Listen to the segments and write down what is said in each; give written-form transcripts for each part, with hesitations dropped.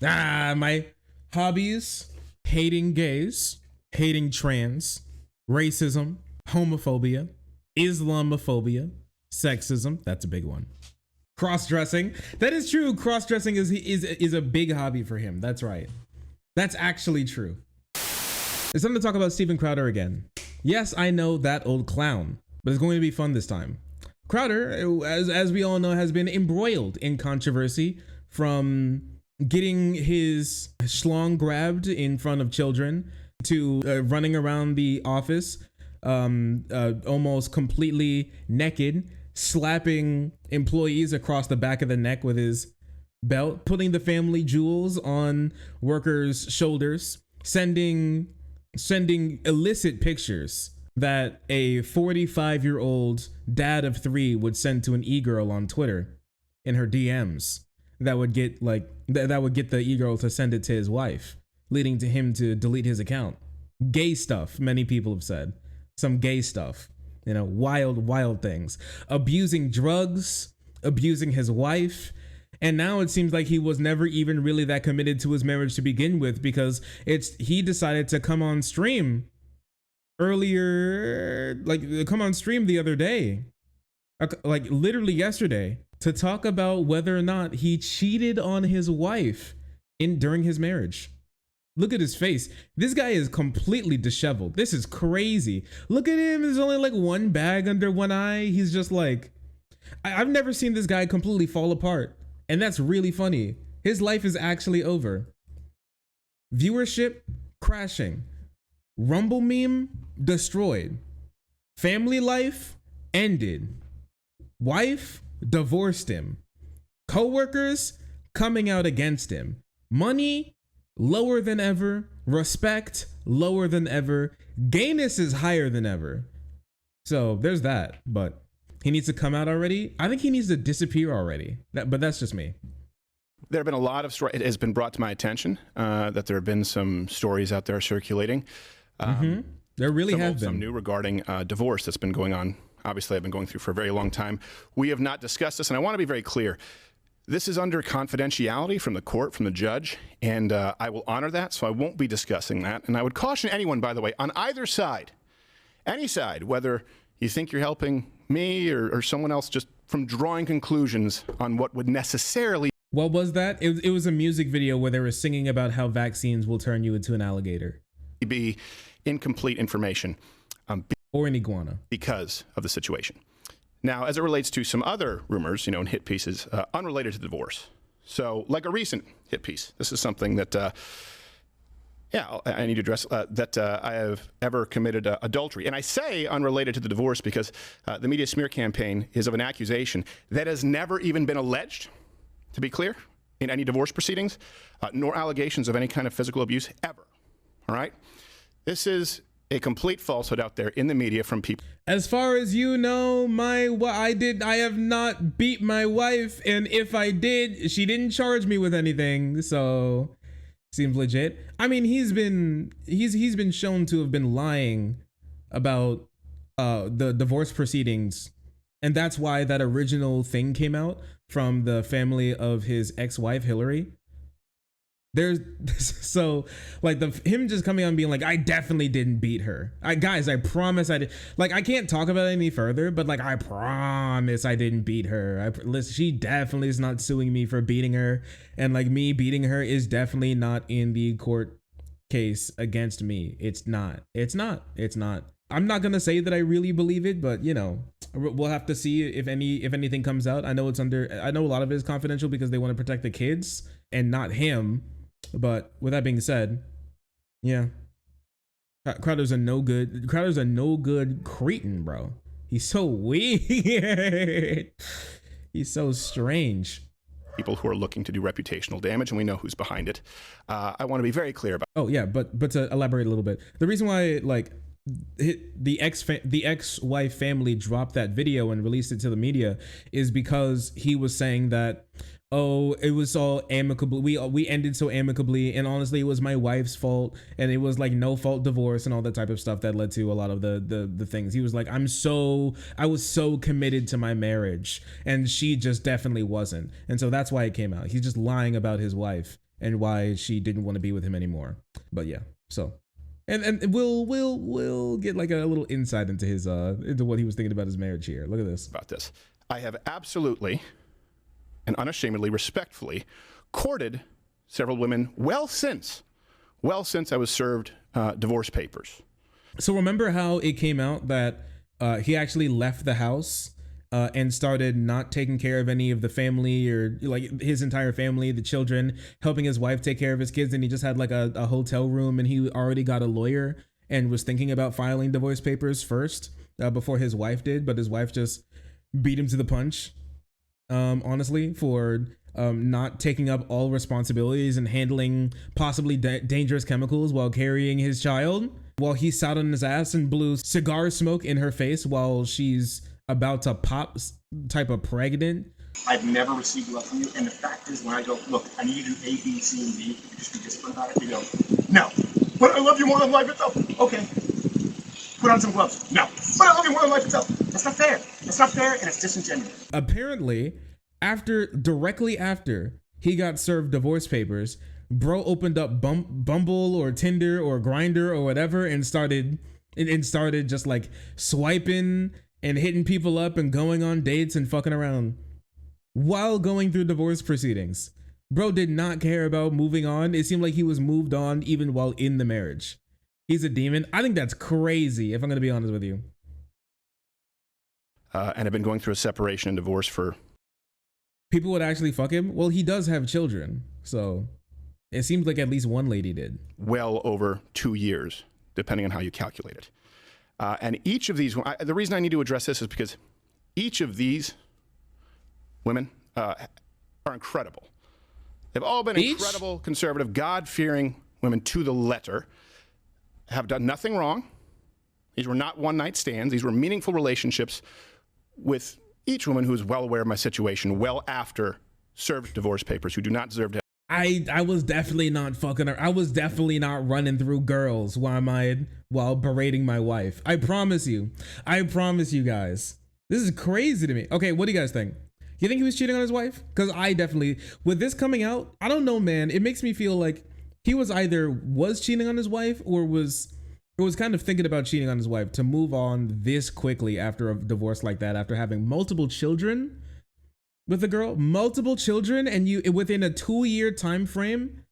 My hobbies: hating gays, hating trans, racism, homophobia, Islamophobia, sexism. That's a big one. Cross-dressing. That is true. Cross-dressing is a big hobby for him. That's right. That's actually true. It's time to talk about Steven Crowder again. Yes, I know, that old clown, but it's going to be fun this time. Crowder, as we all know, has been embroiled in controversy from getting his schlong grabbed in front of children to running around the office almost completely naked, slapping employees across the back of the neck with his belt, putting the family jewels on workers' shoulders, sending illicit pictures that a 45-year-old dad of 3 would send to an e-girl on Twitter in her DMs that would get the e-girl to send it to his wife, leading to him to delete his account. Gay stuff, many people have said. Some gay stuff, wild things. Abusing drugs, abusing his wife. And now it seems like he was never even really that committed to his marriage to begin with, because he decided to come on stream earlier, come on stream the other day, like literally yesterday, to talk about whether or not he cheated on his wife during his marriage. Look at his face. This guy is completely disheveled. This is crazy. Look at him. There's only like one bag under one eye. He's just like, I've never seen this guy completely fall apart. And that's really funny. His life is actually over. Viewership crashing. Rumble meme destroyed. Family life ended. Wife divorced him. Coworkers coming out against him. Money lower than ever. Respect lower than ever. Gayness is higher than ever. So there's that. But he needs to come out already. I think he needs to disappear already. But that's just me. There have been a lot of stories. It has been brought to my attention that there have been some stories out there circulating. There really have been. Some new regarding divorce that's been going on. Obviously, I've been going through for a very long time. We have not discussed this, and I want to be very clear. This is under confidentiality from the court, from the judge, and I will honor that, so I won't be discussing that. And I would caution anyone, by the way, on either side, any side, whether you think you're helping me or someone else, just from drawing conclusions on what would necessarily... What was that? It was a music video where they were singing about how vaccines will turn you into an alligator. ...be incomplete information. Or an iguana. Because of the situation. Now, as it relates to some other rumors, and hit pieces unrelated to divorce. So, like a recent hit piece, this is something that, I need to address, that I have ever committed adultery. And I say unrelated to the divorce because the media smear campaign is of an accusation that has never even been alleged, to be clear, in any divorce proceedings, nor allegations of any kind of physical abuse ever. All right? This is a complete falsehood out there in the media from people. As far as you know, I have not beat my wife, and if I did, she didn't charge me with anything, so seems legit. I mean, he's been shown to have been lying about the divorce proceedings, and that's why that original thing came out from the family of his ex-wife Hillary. There's so like him just coming on and being like, I definitely didn't beat her. Guys, I promise I did. Like, I can't talk about it any further, but like, I promise I didn't beat her. Listen, she definitely is not suing me for beating her. And like, me beating her is definitely not in the court case against me. It's not. I'm not going to say that I really believe it, but we'll have to see if anything comes out. I know a lot of it is confidential because they want to protect the kids and not him. But with that being said, yeah, Crowder's a no good cretin, bro. He's so weird. He's so strange. People who are looking to do reputational damage, and we know who's behind it. I want to be very clear about. Oh yeah, but to elaborate a little bit, the reason why the ex-wife family dropped that video and released it to the media is because he was saying that, oh, it was all amicable. We ended so amicably, and honestly, it was my wife's fault, and it was like no fault divorce and all that type of stuff that led to a lot of the things. He was like, I was so committed to my marriage, and she just definitely wasn't, and so that's why it came out. He's just lying about his wife, and why she didn't want to be with him anymore. But yeah, so and we'll get like a little insight into his into what he was thinking about his marriage here. Look at this. About this, I have absolutely and unashamedly, respectfully courted several women well since I was served divorce papers. So remember how it came out that he actually left the house and started not taking care of any of the family, or like his entire family, the children, helping his wife take care of his kids, and he just had like a hotel room, and he already got a lawyer and was thinking about filing divorce papers first before his wife did, but his wife just beat him to the punch, honestly, for not taking up all responsibilities and handling possibly dangerous chemicals while carrying his child, while he sat on his ass and blew cigar smoke in her face while she's about to pop type of pregnant. I've never received love from you, and the fact is, when I go, look, I need you to do A, B, C, and D, you can just be disciplined about it, you go, no, but I love you more than life itself. Okay, put on some gloves. No, but I love you more than life itself. That's not fair. That's not fair, and it's disingenuous. Apparently, directly after he got served divorce papers, bro opened up Bumble or Tinder or Grindr or whatever and started just like swiping and hitting people up and going on dates and fucking around while going through divorce proceedings. Bro did not care about moving on. It seemed like he was moved on even while in the marriage. He's a demon. I think that's crazy, if I'm going to be honest with you. And I've been going through a separation and divorce for... People would actually fuck him? Well, he does have children, so it seems like at least one lady did. Well over 2 years, depending on how you calculate it. And each of these, the reason I need to address this is because each of these women are incredible. They've all been incredible, conservative, God-fearing women to the letter, have done nothing wrong. These were not one-night stands. These were meaningful relationships with each woman who is well aware of my situation, well after served divorce papers, who do not deserve to. I was definitely not fucking her. I was definitely not running through girls while berating my wife. I promise you guys. This is crazy to me. Okay, what do you guys think? You think he was cheating on his wife? Because I definitely, with this coming out, I don't know, man. It makes me feel like he was cheating on his wife or was kind of thinking about cheating on his wife to move on this quickly after a divorce like that, after having multiple children with a girl, multiple children, and you within a 2-year time frame,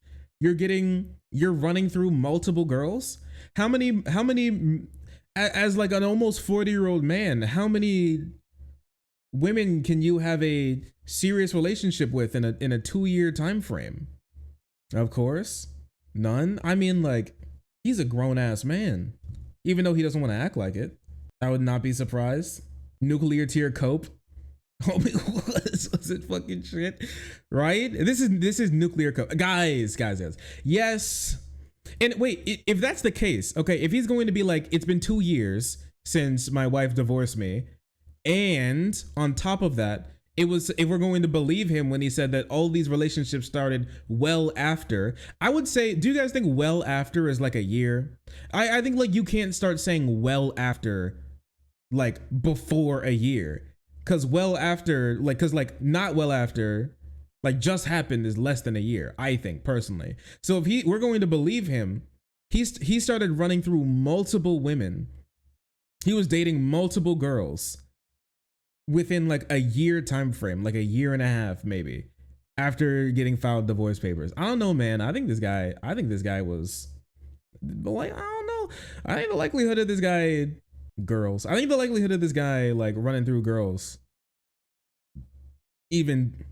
you're running through multiple girls. How many as like an almost 40-year-old man, how many women can you have a serious relationship with in a 2-year time frame? Of course, none. I mean, like, he's a grown-ass man, even though he doesn't want to act like it. I would not be surprised. Nuclear tier cope. Homie, was it fucking shit? Right? This is nuclear cope. Guys. Yes. And wait, if that's the case, okay, if he's going to be like, it's been 2 years since my wife divorced me, and on top of that, if we're going to believe him when he said that all these relationships started well after, I would say, do you guys think well after is like a year? I think like you can't start saying well after like before a year, because well after, like, because like not well after, like just happened is less than a year, I think personally. So if we're going to believe him, he started running through multiple women. He was dating multiple girls within like a year time frame, like a year and a half maybe, after getting filed divorce papers. I don't know, man. I think this guy was like, I don't know. I think the likelihood of this guy like running through girls, even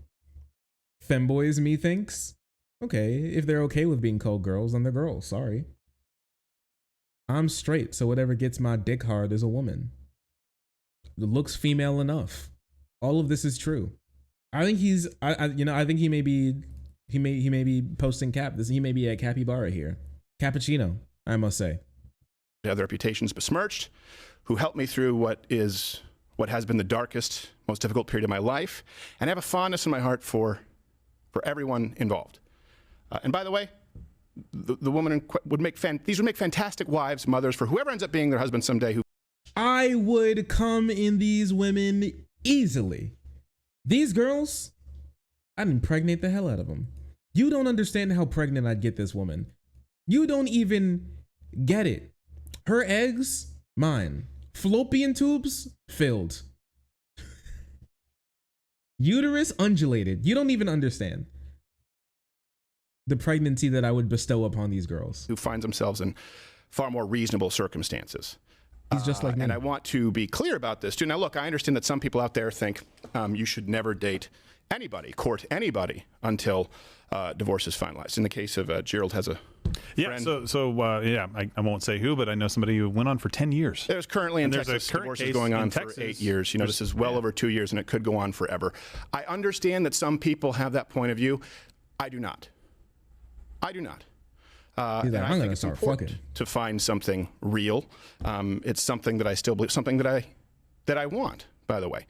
femboys, methinks, okay, if they're okay with being called girls, then they're girls. Sorry. I'm straight, so whatever gets my dick hard is a woman. Looks female enough. All of this is true. I think I think he may be posting cap. He may be a capybara here. Cappuccino, I must say. Have their reputations besmirched, who helped me through what has been the darkest, most difficult period of my life, and I have a fondness in my heart for everyone involved. And by the way, the woman would make fantastic wives, mothers for whoever ends up being their husband someday. Who I would come in these women easily. These girls, I'd impregnate the hell out of them. You don't understand how pregnant I'd get this woman. You don't even get it. Her eggs, mine. Fallopian tubes, filled. Uterus, undulated. You don't even understand the pregnancy that I would bestow upon these girls. Who finds themselves in far more reasonable circumstances. He's just like me. And I want to be clear about this too. Now, look, I understand that some people out there think you should never date anybody, court anybody until divorce is finalized. In the case of Gerald has a friend. I won't say who, but I know somebody who went on for 10 years. There's currently in And there's a Texas current divorces case going on in for Texas. 8 years. You know, this is well over 2 years, and it could go on forever. I understand that some people have that point of view. I do not. I do not. He's like, and I I'm think gonna it's start important fucking. to find something real. It's something that I still believe, something that I want, by the way.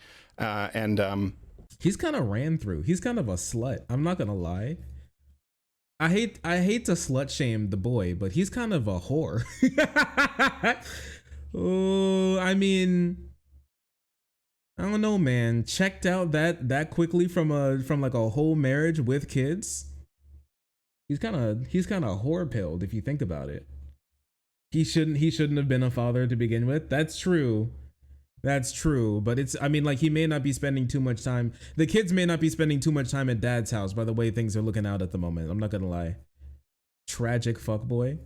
He's kind of ran through. He's kind of a slut. I'm not gonna lie. I hate to slut shame the boy, but he's kind of a whore. Oh, I mean, I don't know, man. Checked out that quickly from like a whole marriage with kids. He's kind of whore pilled if you think about it. He shouldn't have been a father to begin with. That's true. That's true. But like he may not be spending too much time. The kids may not be spending too much time at dad's house by the way things are looking out at the moment. I'm not gonna lie. Tragic fuckboy.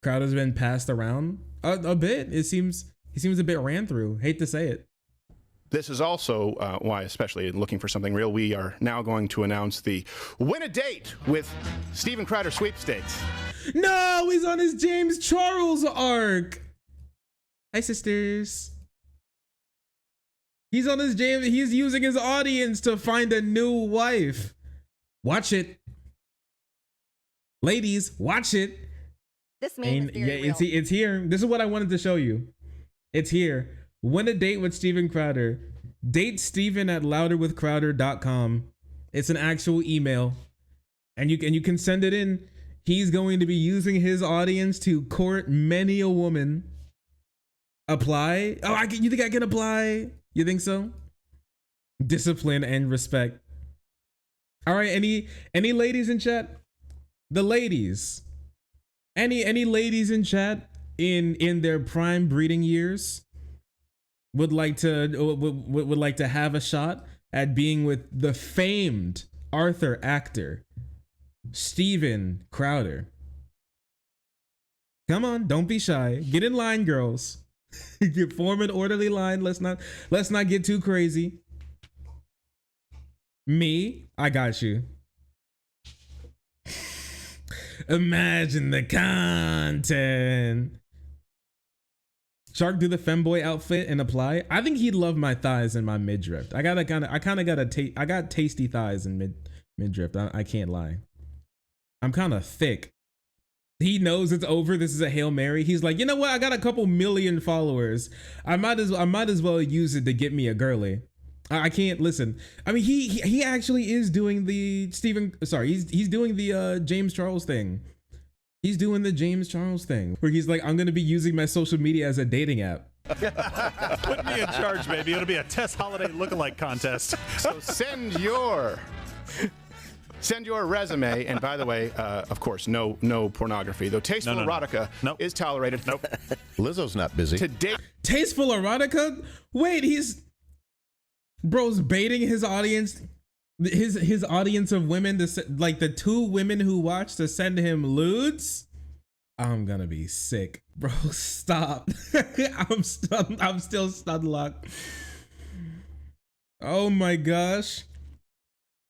Crowder's been passed around a bit. He seems a bit ran through. Hate to say it. This is also why, especially looking for something real, we are now going to announce the Win a Date with Steven Crowder sweepstakes. No, he's on his James Charles arc. Hi, sisters. He's on his James. He's using his audience to find a new wife. Watch it, ladies. Watch it. This man is very real. It's here. This is what I wanted to show you. It's here. Win a date with Steven Crowder. Date Steven at louderwithcrowder.com. It's an actual email, and you can send it in. He's going to be using his audience to court many a woman. Apply? Oh, you think I can apply? You think so? Discipline and respect. All right, any ladies in chat? The ladies. Any ladies in chat in their prime breeding years would like to have a shot at being with the famed Arthur actor Steven Crowder. Come on, don't be shy. Get in line, girls. You form an orderly line. Let's not get too crazy. Me, I got you. Imagine the content. Shark do the femboy outfit and apply. I think he'd love my thighs and my midriff. I got tasty thighs and midriff. I can't lie. I'm kind of thick. He knows it's over. This is a Hail Mary. He's like, you know what? I got a couple million followers. I might as well use it to get me a girly. I can't listen. I mean, he actually is doing the he's doing the James Charles thing. He's doing the James Charles thing where he's like, I'm going to be using my social media as a dating app. Put me in charge, baby. It'll be a Tess Holiday lookalike contest. So send your resume, and by the way, of course, no pornography. Though tasteful erotica is tolerated. Nope. Lizzo's not busy. Today, Tasteful erotica? Wait, bro's baiting his audience, his audience of women to like the two women who watch to send him lewds. I'm gonna be sick, bro. Stop. I'm still stud locked. Oh my gosh.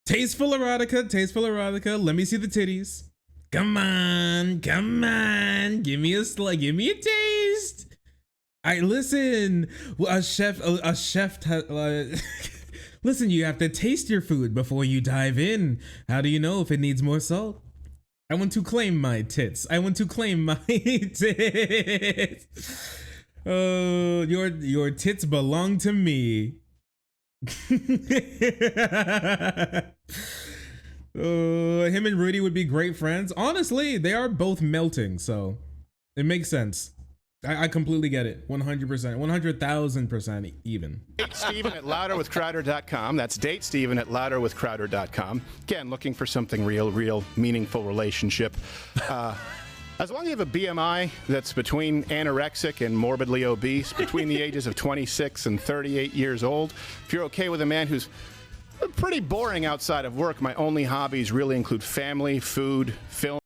Tasteful erotica. Let me see the titties. Come on. Give me a taste. Listen. A chef. Listen, you have to taste your food before you dive in. How do you know if it needs more salt? I want to claim my tits. Oh, your tits belong to me. Him and Rudy would be great friends. Honestly, they are both melting, so it makes sense. I completely get it. 100%, 100,000% even. Date Steven at louderwithcrowder.com. That's date Steven at louderwithcrowder.com. Again, looking for something real, meaningful relationship. As long as you have a BMI that's between anorexic and morbidly obese, between the ages of 26 and 38 years old, if you're okay with a man who's pretty boring outside of work, my only hobbies really include family, food, film.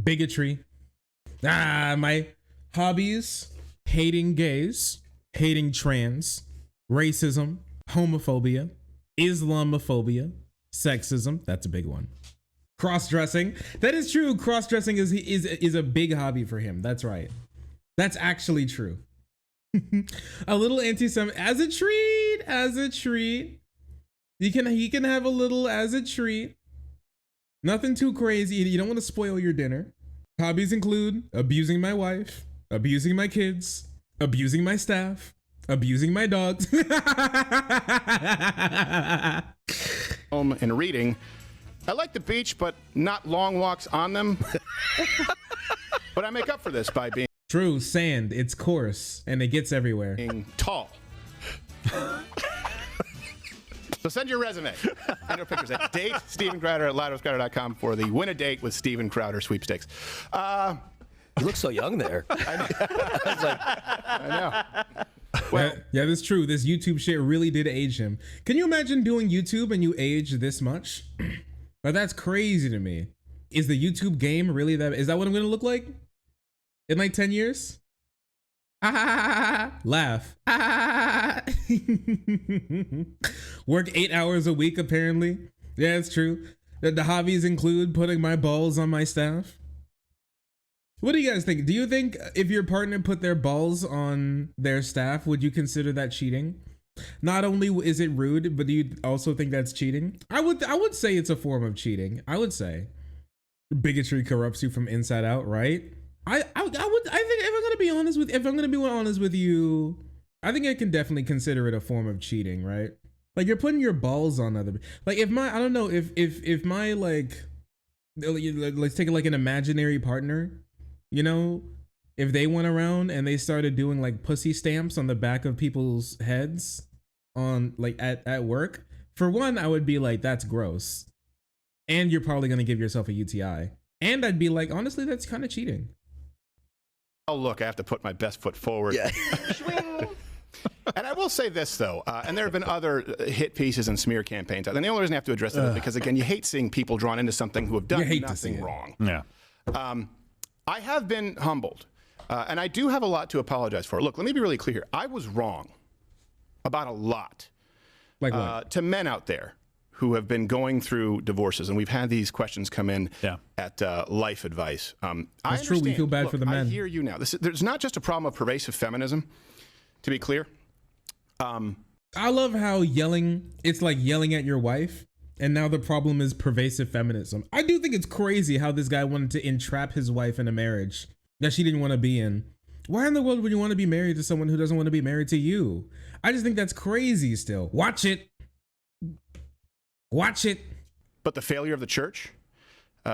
Bigotry. My hobbies: hating gays, hating trans, racism, homophobia, Islamophobia, sexism. That's a big one. Cross-dressing. That is true. Cross-dressing is a big hobby for him. That's right. That's actually true. A little anti-Semitic as a treat. As a treat. He can have a little as a treat. Nothing too crazy. You don't want to spoil your dinner. Hobbies include abusing my wife, abusing my kids, abusing my staff, abusing my dogs. And reading. I like the beach, but not long walks on them. But I make up for this by being True, sand. It's coarse and it gets everywhere. tall. So send your resume and your pictures at date Steven Crowder at louderwithcrowder.com for the Win a Date with Steven Crowder sweepstakes. You look so young there. I know. Well, yeah, that's true. This YouTube shit really did age him. Can you imagine doing YouTube and you age this much? But that's crazy to me. Is the YouTube game really that? Is that what I'm gonna look like in like 10 years? Laugh. Work 8 hours a week apparently. Yeah, it's true. The hobbies include putting my balls on my staff. What do you guys think? Do you think if your partner put their balls on their staff, would you consider that cheating? Not only is it rude, but do you also think that's cheating? I would say it's a form of cheating. I would say bigotry corrupts you from inside out, right? I think if I'm gonna be honest with you, I think I can definitely consider it a form of cheating, right? Like you're putting your balls on other, like if my, I don't know, if my like, let's take like an imaginary partner, you know, if they went around and they started doing like pussy stamps on the back of people's heads on like at work, for one, I would be like, that's gross. And you're probably gonna give yourself a UTI. And I'd be like, honestly, that's kind of cheating. Oh, look, I have to put my best foot forward. Yeah. And I will say this, though, and there have been other hit pieces and smear campaigns. And the only reason I have to address it is because, again, you hate seeing people drawn into something who have done nothing wrong. Yeah. I have been humbled, and I do have a lot to apologize for. Look, let me be really clear here. I was wrong about a lot. Like what? To men out there who have been going through divorces, and we've had these questions come in at Life Advice. That's true. We feel bad for the men. I hear you now. There's not just a problem of pervasive feminism, to be clear. I love how it's like yelling at your wife, and now the problem is pervasive feminism. I do think it's crazy how this guy wanted to entrap his wife in a marriage that she didn't want to be in. Why in the world would you want to be married to someone who doesn't want to be married to you? I just think that's crazy still. Watch it. Watch it. But the failure of the church?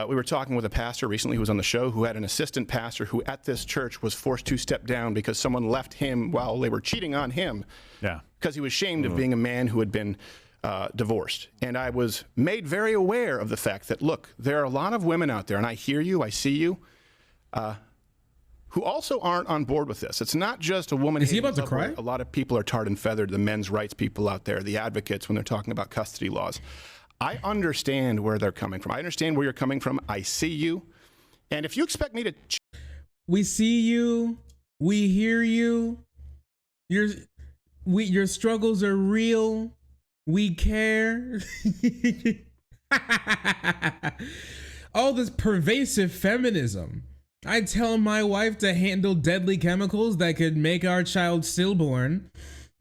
We were talking with a pastor recently who was on the show who had an assistant pastor who at this church was forced to step down because someone left him while they were cheating on him. Yeah. Because he was ashamed of being a man who had been divorced. And I was made very aware of the fact that, look, there are a lot of women out there, and I hear you, I see you, who also aren't on board with this. It's not just a woman. Is he about to cry? A lot of people are tarred and feathered, the men's rights people out there, the advocates when they're talking about custody laws. I understand where they're coming from. I understand where you're coming from. I see you. And if you expect me to... We see you. We hear you. Your struggles are real. We care. All this pervasive feminism. I tell my wife to handle deadly chemicals that could make our child stillborn.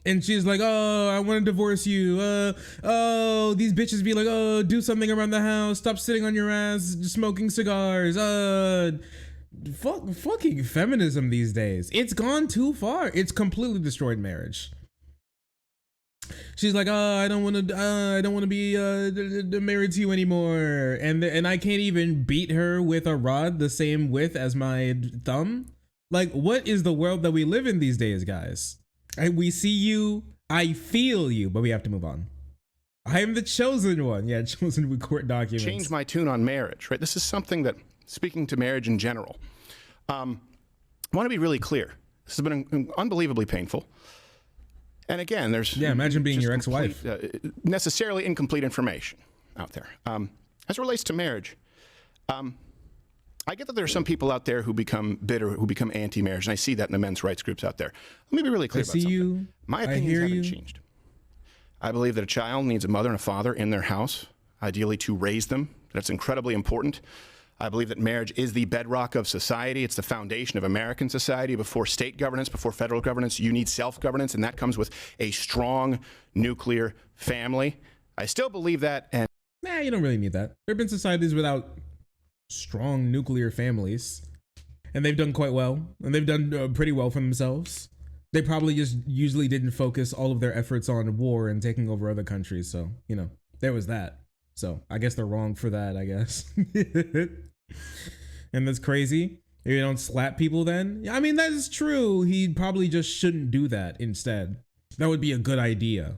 And she's like, oh, I want to divorce you. Oh, these bitches be like, oh, do something around the house. Stop sitting on your ass, smoking cigars. Fucking feminism these days. It's gone too far. It's completely destroyed marriage. She's like, oh, I don't want to be married to you anymore. And I can't even beat her with a rod the same width as my thumb. Like, what is the world that we live in these days, guys? We see you, I feel you, but we have to move on. I am the chosen one. Yeah, chosen with court documents. Change my tune on marriage, right? This is something that, speaking to marriage in general, I want to be really clear. This has been unbelievably painful. And again, there's imagine being your ex-wife. Necessarily incomplete information out there. As it relates to marriage, I get that there are some people out there who become bitter, who become anti-marriage, and I see that in the men's rights groups out there. Let me be really clear about something. My opinions haven't changed. I believe that a child needs a mother and a father in their house, ideally to raise them. That's incredibly important. I believe that marriage is the bedrock of society. It's the foundation of American society. Before state governance, before federal governance, you need self-governance, and that comes with a strong nuclear family. I still believe that. And nah, you don't really need that. There have been societies without strong nuclear families, and they've done quite well, and they've done pretty well for themselves. They probably just usually didn't focus all of their efforts on war and taking over other countries. So, you know, there was that. So I guess they're wrong for that, I guess. And that's crazy. If you don't slap people then. I mean, that is true. He probably just shouldn't do that instead. That would be a good idea,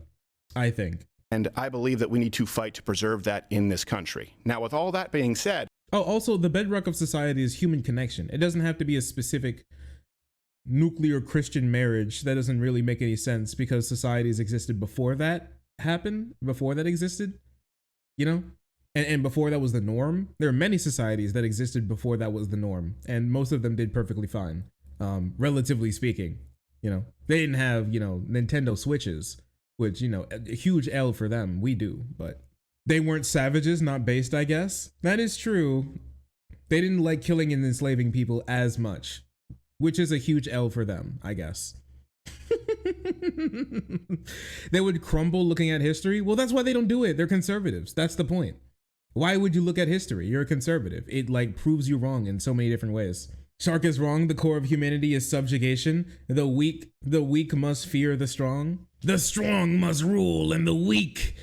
I think. And I believe that we need to fight to preserve that in this country. Now, with all that being said. Oh, also, the bedrock of society is human connection. It doesn't have to be a specific nuclear Christian marriage. That doesn't really make any sense because societies existed before that happened, before that existed, you know? And before that was the norm. There are many societies that existed before that was the norm, and most of them did perfectly fine, relatively speaking. You know, they didn't have, you know, Nintendo Switches, which, you know, a huge L for them. We do, but they weren't savages, not based, I guess. That is true. They didn't like killing and enslaving people as much, which is a huge L for them, I guess. They would crumble looking at history. Well, that's why they don't do it. They're conservatives. That's the point. Why would you look at history? You're a conservative. It like proves you wrong in so many different ways. Shark is wrong. The core of humanity is subjugation. The weak must fear the strong. The strong must rule, and the weak,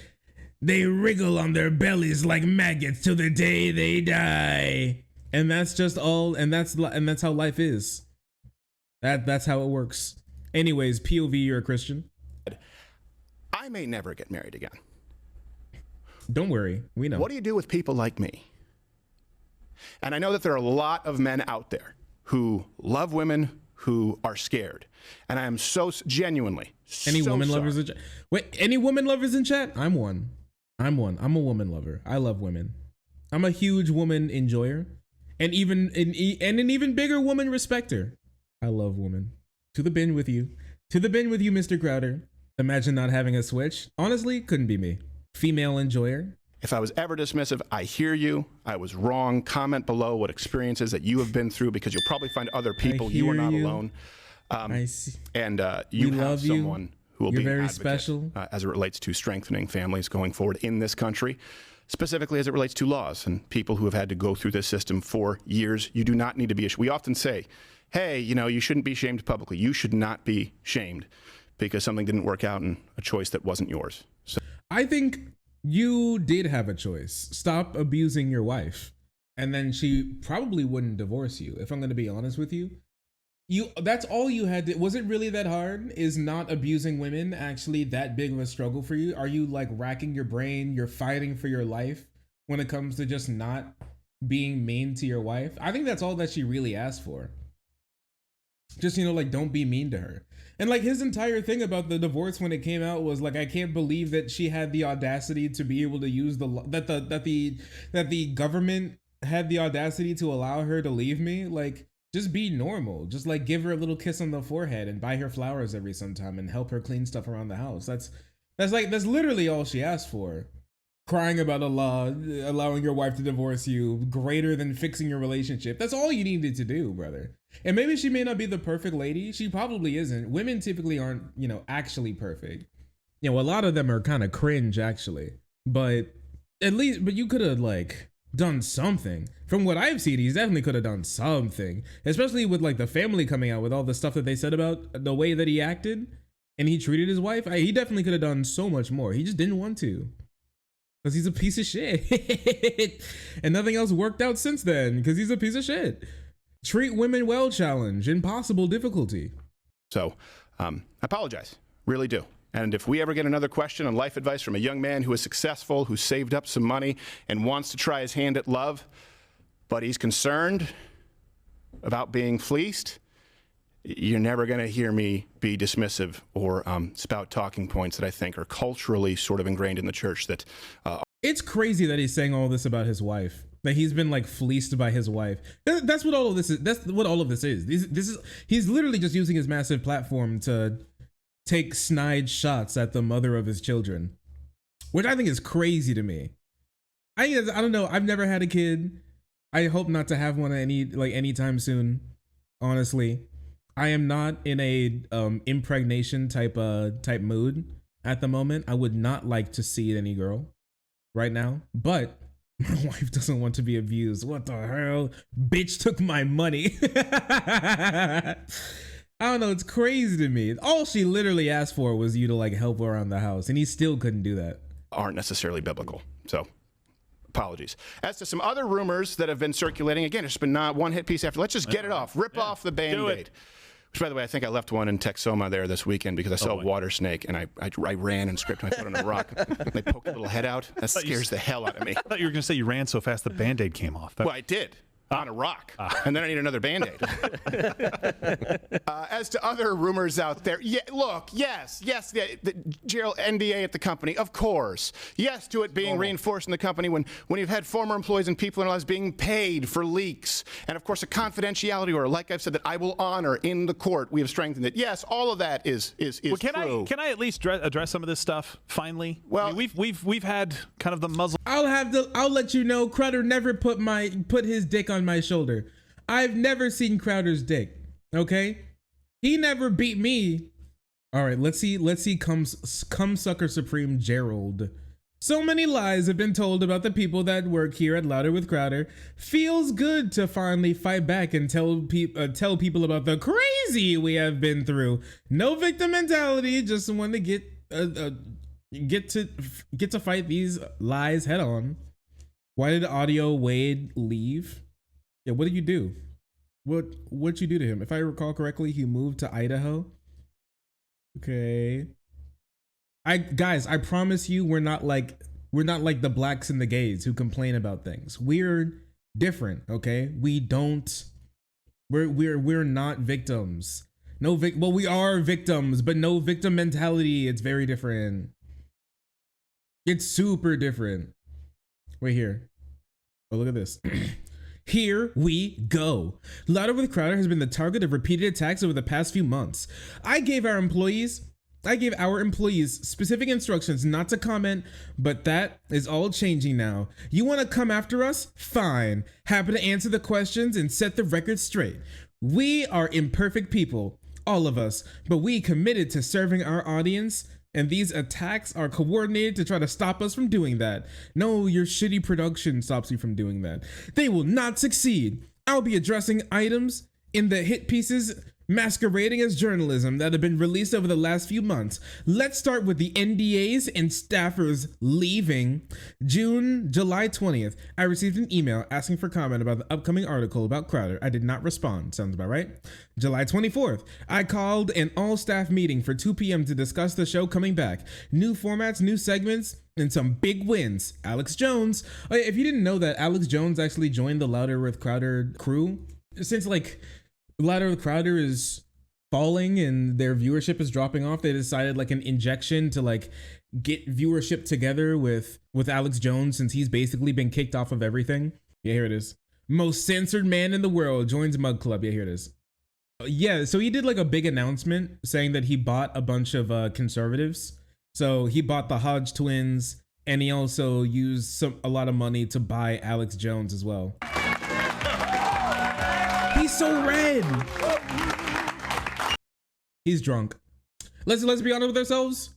they wriggle on their bellies like maggots till the day they die. And that's just all. And that's how life is. That's how it works. Anyways, POV, you're a Christian. I may never get married again. Don't worry, we know. What do you do with people like me? And I know that there are a lot of men out there who love women who are scared. And I am so genuinely any so woman sorry. lovers in chat? Wait, any woman lovers in chat? I'm one. I'm a woman lover. I love women. I'm a huge woman enjoyer, and an even bigger woman respecter. I love women. To the bin with you. To the bin with you, Mr. Crowder. Imagine not having a switch. Honestly, couldn't be me. Female enjoyer. If I was ever dismissive, I hear you. I was wrong. Comment below what experiences that you have been through, because you'll probably find other people. You are not alone. I see. And you have someone who will be very an advocate, special as it relates to strengthening families going forward in this country, specifically as it relates to laws and people who have had to go through this system for years. You do not need to be. We often say, hey, you know, you shouldn't be shamed publicly. You should not be shamed because something didn't work out in a choice that wasn't yours. So I think you did have a choice. Stop abusing your wife, and then she probably wouldn't divorce you. If I'm going to be honest with you, that's all you had to. Was it really that hard? Is not abusing women actually that big of a struggle for you? Are you like racking your brain? You're fighting for your life when it comes to just not being mean to your wife? I think that's all that she really asked for. Just, you know, like, don't be mean to her. And like his entire thing about the divorce when it came out was like, I can't believe that she had the audacity to be able to use that the government had the audacity to allow her to leave me. Like, just be normal. Just like give her a little kiss on the forehead and buy her flowers every sometime and help her clean stuff around the house. That's literally all she asked for. Crying about a law allowing your wife to divorce you greater than fixing your relationship. That's all you needed to do, brother. And maybe she may not be the perfect lady. She probably isn't. Women typically aren't, you know, actually perfect. You know, a lot of them are kind of cringe actually. But you could have like done something. From what I've seen, he's definitely could have done something. Especially with like the family coming out with all the stuff that they said about the way that he acted and he treated his wife. He definitely could have done so much more. He just didn't want to. Because he's a piece of shit. And nothing else worked out since then because he's a piece of shit. Treat women well challenge, impossible difficulty. So I apologize, really do. And if we ever get another question on life advice from a young man who is successful, who saved up some money and wants to try his hand at love, but he's concerned about being fleeced, you're never going to hear me be dismissive or spout talking points that I think are culturally sort of ingrained in the church. That it's crazy that he's saying all this about his wife. That he's been like fleeced by his wife. That's what all of this is. That's what all of this is. He's literally just using his massive platform to take snide shots at the mother of his children, which I think is crazy to me. I don't know. I've never had a kid. I hope not to have one anytime soon. Honestly, I am not in a impregnation type mood at the moment. I would not like to see any girl right now, but my wife doesn't want to be abused. What the hell? Bitch took my money. I don't know. It's crazy to me. All she literally asked for was you to like help her around the house, and he still couldn't do that. aren't necessarily biblical. So apologies. As to some other rumors that have been circulating, again, it's been not one hit piece after. Let's just get it off. Rip off the Band-Aid. Which, by the way, I think I left one in Texoma there this weekend because I saw a water snake, and I ran and scraped my foot on a rock. And they poked a little head out. That scares the hell out of me. I thought you were going to say you ran so fast the Band-Aid came off. Well, I did. On a rock. And then I need another Band-Aid. As to other rumors out there, the Gerald NDA at the company, of course. Yes to it being reinforced in the company when you've had former employees and people in our lives being paid for leaks. And of course, a confidentiality order, like I've said, that I will honor in the court. We have strengthened it. Yes, all of that is true. Can I at least address some of this stuff finally? Well, I mean, we've had kind of the muzzle. I'll let you know, Crowder never put his dick on my shoulder. I've never seen Crowder's dick. Okay, he never beat me. All right, let's see. Cum sucker supreme Gerald. So many lies have been told about the people that work here at Louder with Crowder. Feels good to finally fight back and tell people about the crazy we have been through. No victim mentality. Just want to get to fight these lies head on. Why did Audio Wade leave? Yeah, what did you do? What'd you do to him? If I recall correctly, he moved to Idaho. Okay. I promise you, we're not like the blacks and the gays who complain about things. We're different, okay? We're not victims. Well, we are victims, but no victim mentality. It's very different. It's super different. Right here. Oh, look at this. Here we go. Louder with Crowder has been the target of repeated attacks over the past few months. I gave our employees specific instructions not to comment, but that is all changing now. You want to come after us? Fine. Happy to answer the questions and set the record straight. We are imperfect people, all of us, but we committed to serving our audience, and these attacks are coordinated to try to stop us from doing that. No, your shitty production stops you from doing that. They will not succeed. I'll be addressing items in the hit pieces masquerading as journalism that have been released over the last few months. Let's start with the NDAs and staffers leaving. July 20th, I received an email asking for comment about the upcoming article about Crowder. I did not respond. Sounds about right. July 24th, I called an all-staff meeting for 2 p.m. to discuss the show coming back. New formats, new segments, and some big wins. Alex Jones. Oh, yeah, if you didn't know that, Alex Jones actually joined the Louder with Crowder crew. Since Louder with Crowder is falling and their viewership is dropping off, they decided an injection to get viewership together with Alex Jones, since he's basically been kicked off of everything. Yeah, here it is. Most censored man in the world joins Mug Club. Yeah, here it is. Yeah, so he did a big announcement saying that he bought a bunch of conservatives. So he bought the Hodge twins, and he also used a lot of money to buy Alex Jones as well. He's so red. He's drunk. Let's be honest with ourselves.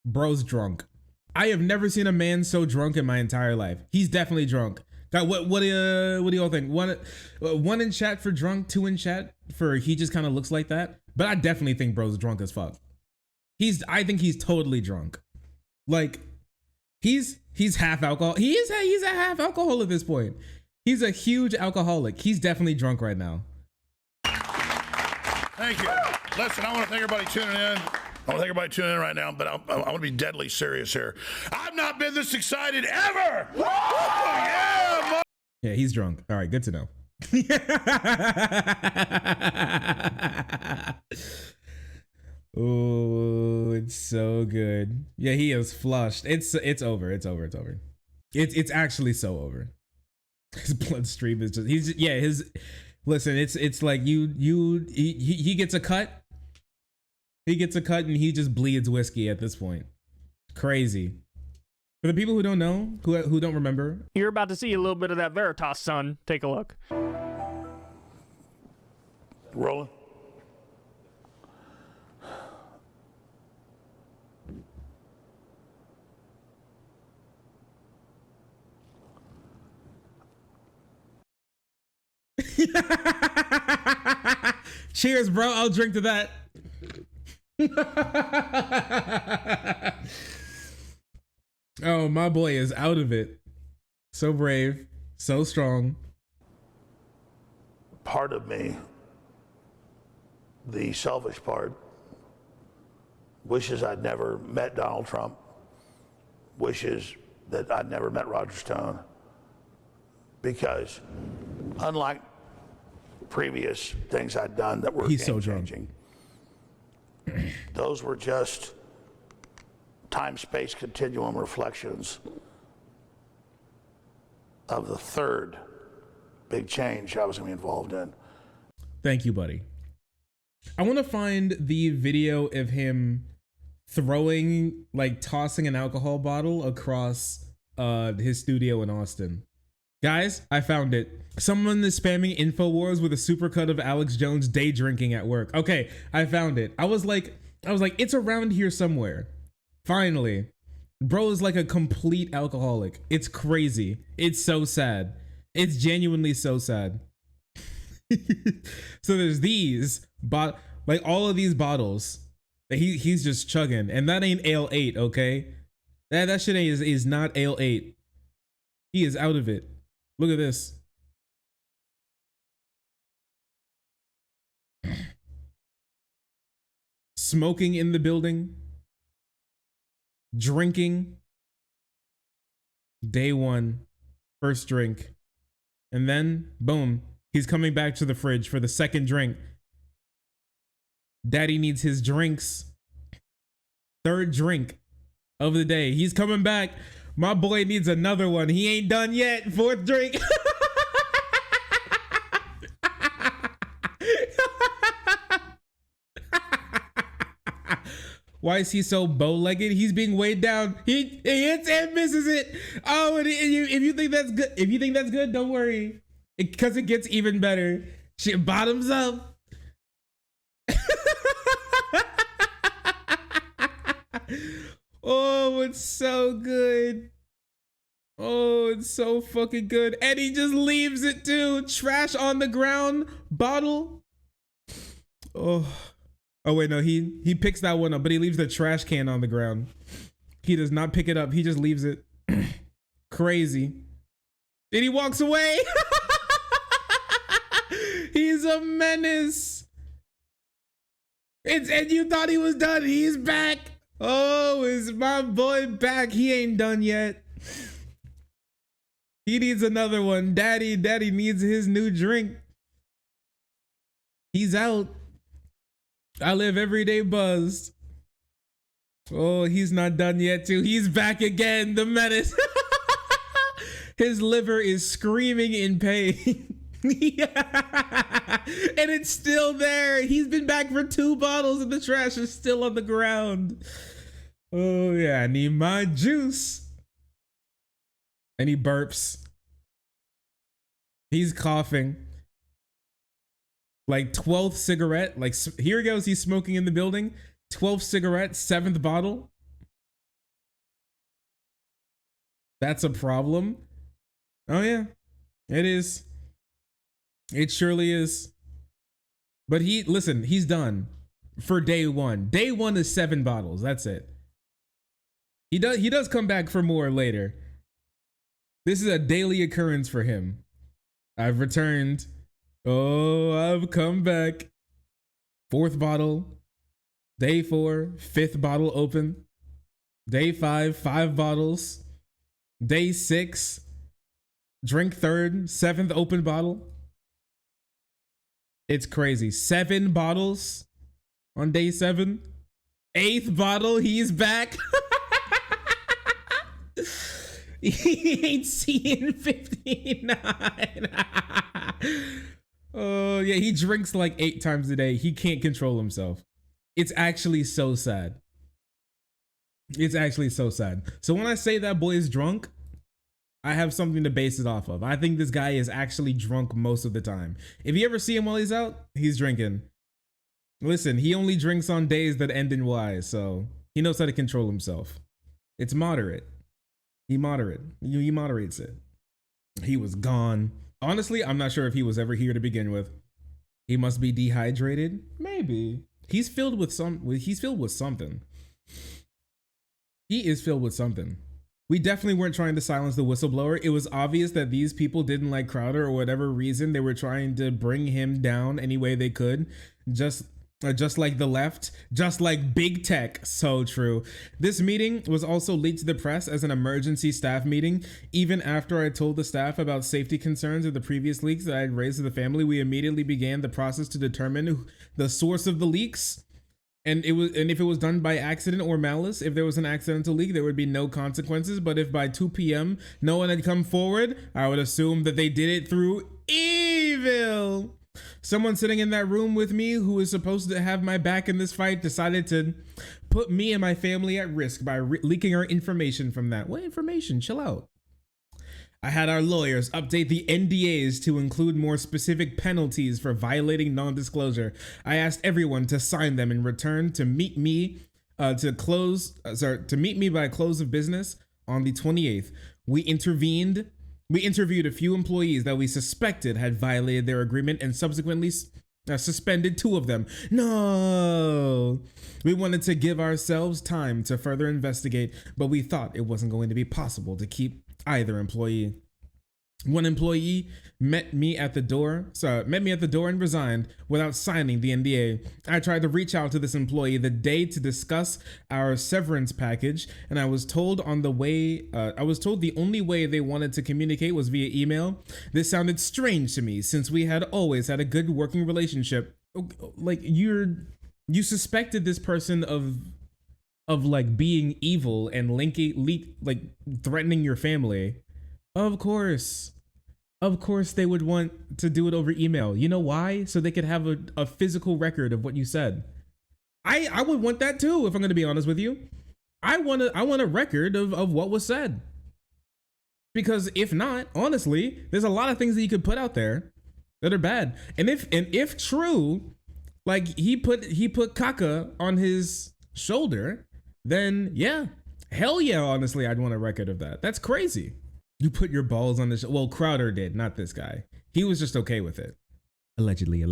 Bro's drunk. I have never seen a man so drunk in my entire life. He's definitely drunk. God, what do y'all think? One in chat for drunk, 2 in chat for he just kind of looks like that. But I definitely think bro's drunk as fuck. I think he's totally drunk. He's half alcohol. He's a half alcohol at this point. He's a huge alcoholic. He's definitely drunk right now. Thank you. Listen, I want to thank everybody tuning in. I want to thank everybody tuning in right now, but I want to be deadly serious here. I've not been this excited ever. Yeah, yeah, he's drunk. All right, good to know. Oh, it's so good. Yeah, he is flushed. It's over. It's over. It's over. It's actually so over. His bloodstream is just his listen, it's like he gets a cut. He gets a cut and he just bleeds whiskey at this point. Crazy. For the people who don't know, who don't remember, you're about to see a little bit of that Veritas, son. Take a look. Rolling. Cheers, bro. I'll drink to that. Oh, my boy is out of it. So brave, so strong. Part of me, the selfish part, wishes I'd never met Donald Trump, wishes that I'd never met Roger Stone, because unlike previous things I'd done that were game-changing, those were just time-space continuum reflections of the third big change I was going to be involved in. Thank you, buddy. I want to find the video of him throwing, like tossing an alcohol bottle across his studio in Austin. Guys, I found it. Someone is spamming InfoWars with a supercut of Alex Jones day drinking at work. Okay, I found it. I was like, it's around here somewhere. Finally. Bro is like a complete alcoholic. It's crazy. It's so sad. It's genuinely so sad. So there's these, like all of these bottles that he's just chugging, and that ain't Ale 8, okay? That shit is not Ale 8. He is out of it. Look at this. Smoking in the building. Drinking. Day one. First drink. And then, boom, he's coming back to the fridge for the second drink. Daddy needs his drinks. Third drink of the day. He's coming back. My boy needs another one. He ain't done yet. Fourth drink. Why is he so bow-legged? He's being weighed down. He hits and misses it. Oh, and if you think that's good, don't worry, because it gets even better. Shit bottoms up. Oh, it's so good. Oh, it's so fucking good. And he just leaves it too. Trash on the ground. Bottle. Oh. Oh wait, no, he picks that one up, but he leaves the trash can on the ground. He does not pick it up. He just leaves it. Crazy. And he walks away. He's a menace. And you thought he was done. He's back. Oh, is my boy back? He ain't done yet. He needs another one. Daddy needs his new drink. He's out. I live every day buzzed. Oh, he's not done yet too. He's back again, the menace. His liver is screaming in pain. Yeah. And it's still there. He's been back for 2 bottles and the trash is still on the ground. Oh yeah, I need my juice. And he burps. He's coughing. Like 12th cigarette, like here he goes, he's smoking in the building. 12th cigarette, 7th bottle. That's a problem. Oh yeah, it is. It surely is. But listen, he's done for day one. Day one is 7 bottles, that's it. He does come back for more later. This is a daily occurrence for him. I've returned. Oh, I've come back. 4th bottle. Day 4, 5th bottle open. Day 5, 5 bottles. Day 6, drink 3rd, 7th open bottle. It's crazy. 7 bottles on day 7. 8th bottle, he's back. He ain't seeing 59. Oh, yeah, he drinks like 8 times a day. He can't control himself. It's actually so sad. It's actually so sad. So when I say that boy is drunk, I have something to base it off of. I think this guy is actually drunk most of the time. If you ever see him while he's out, he's drinking. Listen, he only drinks on days that end in Y, so he knows how to control himself. It's moderate. He moderates it. He was gone. Honestly, I'm not sure if he was ever here to begin with. He must be dehydrated. Maybe. He's filled with something. He is filled with something. We definitely weren't trying to silence the whistleblower. It was obvious that these people didn't like Crowder or whatever reason. They were trying to bring him down any way they could. Just like the left, just like big tech. So true. This meeting was also leaked to the press as an emergency staff meeting. Even after I told the staff about safety concerns of the previous leaks that I had raised to the family, we immediately began the process to determine the source of the leaks. And if it was done by accident or malice. If there was an accidental leak, there would be no consequences. But if by 2 p.m. no one had come forward, I would assume that they did it through evil. Someone sitting in that room with me who was supposed to have my back in this fight decided to put me and my family at risk by leaking our information from that. What information? Chill out. I had our lawyers update the NDAs to include more specific penalties for violating non-disclosure. I asked everyone to sign them in return to meet me by close of business on the 28th. We interviewed a few employees that we suspected had violated their agreement and subsequently suspended 2 of them. No! We wanted to give ourselves time to further investigate, but we thought it wasn't going to be possible to keep either employee. One employee met me at the door and resigned without signing the NDA. I tried to reach out to this employee the day to discuss our severance package, and I was told the only way they wanted to communicate was via email. This sounded strange to me since we had always had a good working relationship. Like you suspected this person of like being evil and threatening your family. Of course they would want to do it over email. You know why? So they could have a physical record of what you said. I would want that too, if I'm going to be honest with you. I want a record of what was said. Because if not, honestly, there's a lot of things that you could put out there that are bad. And if true, like he put caca on his shoulder, then yeah, hell yeah, honestly, I'd want a record of that. That's crazy. You put your balls on this. Well, Crowder did, not this guy. He was just okay with it. Allegedly.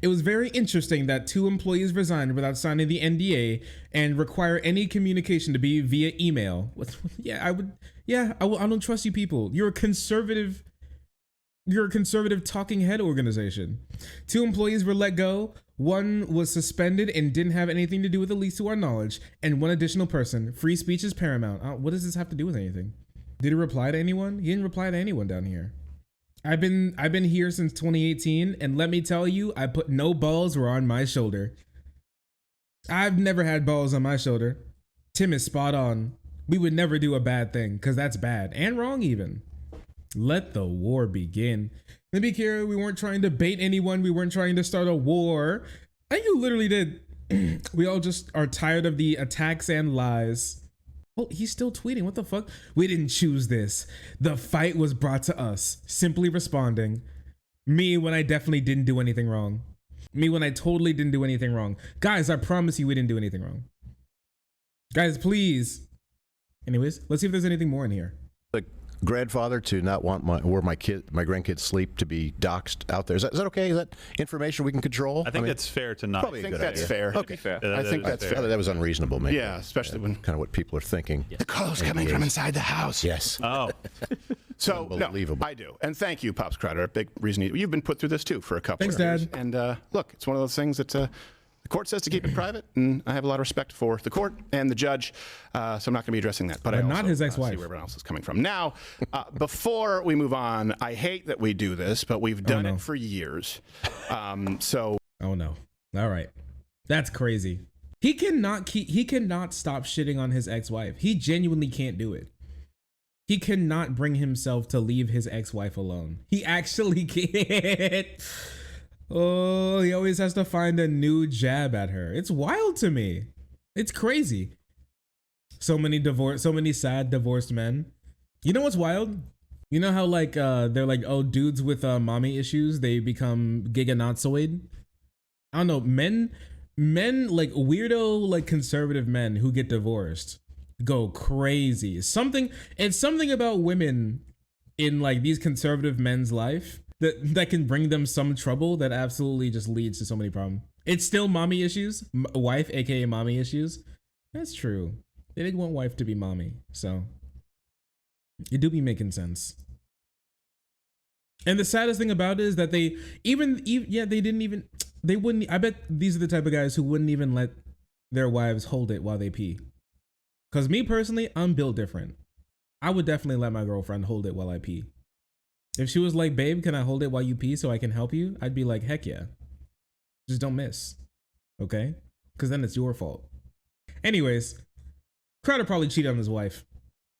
It was very interesting that 2 employees resigned without signing the NDA and require any communication to be via email. I don't trust you people. You're a conservative talking head organization. 2 employees were let go. 1 was suspended and didn't have anything to do with the leaks to our knowledge. And 1 additional person. Free speech is paramount. What does this have to do with anything? Did he reply to anyone? He didn't reply to anyone down here. I've been here since 2018, and let me tell you, I put no balls were on my shoulder. I've never had balls on my shoulder. Tim is spot on. We would never do a bad thing, because that's bad and wrong even. Let the war begin. Let me be clear, we weren't trying to bait anyone. We weren't trying to start a war. I think you literally did. We all just are tired of the attacks and lies. Oh, he's still tweeting. What the fuck? We didn't choose this. The fight was brought to us. Simply responding. Me when I definitely didn't do anything wrong. Me when I totally didn't do anything wrong. Guys, I promise you we didn't do anything wrong. Guys, please. Anyways, let's see if there's anything more in here. Grandfather to not want my grandkids sleep to be doxxed out there. Is that okay? Is that information we can control? I think it's fair to not. Probably I think that's fair. Okay. Fair. I think that's fair. That was unreasonable, maybe. Yeah, especially when kind of what people are thinking. the call's coming from inside the house. Yes. Oh. So, no, I do. And thank you, Pops Crowder. Big reason you've been put through this, too, for a couple Thanks, of years. Dad. And look, it's one of those things that the court says to keep it private, and I have a lot of respect for the court and the judge, so I'm not going to be addressing that. But I not also, his ex-wife. see where everyone else is coming from. Now, before we move on, I hate that we do this, but we've done it for years. So. Oh, no. All right. That's crazy. He cannot stop shitting on his ex-wife. He genuinely can't do it. He cannot bring himself to leave his ex-wife alone. He actually can't. Oh, he always has to find a new jab at her. It's wild to me. It's crazy. So many sad divorced men. You know what's wild? You know how like they're like, oh, dudes with mommy issues, they become giganotsoid. I don't know, men like weirdo, like conservative men who get divorced go crazy. It's something about women in like these conservative men's life that can bring them some trouble that absolutely just leads to so many problems. It's still mommy issues, wife, aka mommy issues. That's true. They didn't want wife to be mommy, so it do be making sense. And the saddest thing about it is that they wouldn't. I bet these are the type of guys who wouldn't even let their wives hold it while they pee. Cause me personally, I'm built different. I would definitely let my girlfriend hold it while I pee. If she was like, babe, can I hold it while you pee so I can help you? I'd be like, heck yeah. Just don't miss. Okay? Cause then it's your fault. Anyways, Crowder probably cheated on his wife.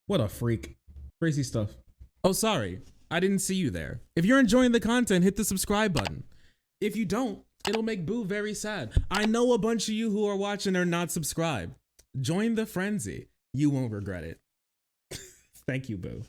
What a freak. Crazy stuff. Oh, sorry. I didn't see you there. If you're enjoying the content, hit the subscribe button. If you don't, it'll make Boo very sad. I know a bunch of you who are watching are not subscribed. Join the frenzy. You won't regret it. Thank you, Boo.